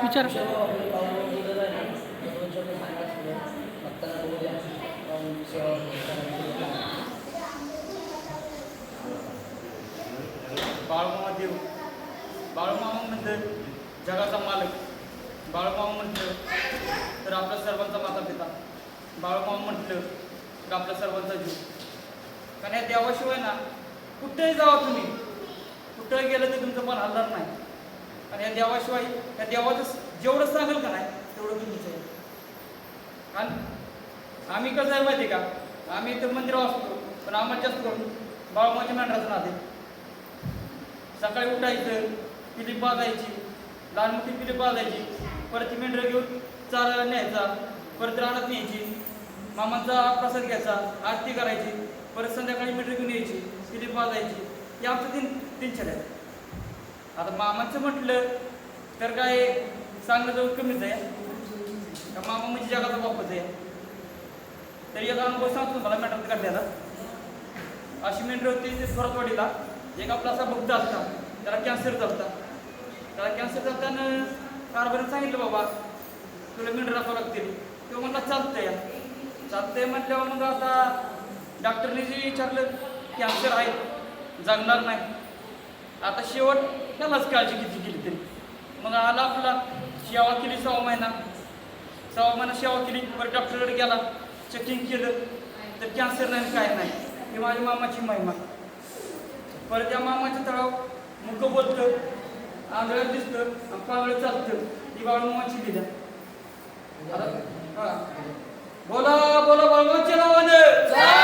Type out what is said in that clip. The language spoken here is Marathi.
विचार बाळूमामा देव. बाळूमामा म्हणतं जगाचा मालक. बाळूमामा म्हटलं तर आपल्या सर्वांचा माता पिता. बाळूमामा म्हटलं तर आपल्या सर्वांचा जीव. कारण या देवाशिवाय ना कुठेही जावा तुम्ही, कुठंही गेलं तर तुमचं मन हलणार नाही. आणि या देवाशिवाय या देवाचं जेवढं सांगेल का नाही तेवढं तुम्हीच आहे. आणि आम्ही कसं आहे माहिती आहे का, आम्ही इथं मंदिरावर असतो पण आम्हाला जास्त करून बाळूमाच्या मेंढराचं नाद आहे. सकाळी उठायचं, पिली बाजायची, लहान मोठी पिली बाजायची, परत ती मेंढरं घेऊन चारायला न्यायचा, परत रानात न्यायची, मामांचा प्रसाद घ्यायचा, आरती करायची, परत संध्याकाळी मेंढरं घेऊन यायची, पिली बाजायची. हे आमचं दिनचर्या आहे. आता मामांचं म्हटलं तर काय सांगणं जवळ कमीच आहे. का मामा म्हणजे जगाचा बापच आहे. तरी एक अनुभव सांगतो मला मेंढरात काढल्याला. अशी मेंढरं होती ते थोरातवाडीला. एक आपला असा भक्त असता, त्याला कॅन्सर झालता. त्याला कॅन्सर झालताना कारभाराने सांगितलं बाबा तुला मेंढर राखावं लागतील. तो म्हणला चालतंय चालतंय म्हटल्यावर मग आता डॉक्टरने जे विचारलं कॅन्सर आहे, जगणार नाही. आता शेवट त्यालाच काळजी किती केली तरी मग आला आपला सेवा केली 6 महिना सेवा केली. परत डॉक्टरकडे गेला, चेकिंग केलं तर कॅन्सर नाही, काय नाही. ही माझ्या मामाची महिमा. परत त्या मामाच्या तळाव मुकं बोलतं, आंधळं दिसतं आणि पांगळं चालतं. ही बाळूमामाची लिहिल्या. आता बोला बोला बाळूमामाच्या नावानं.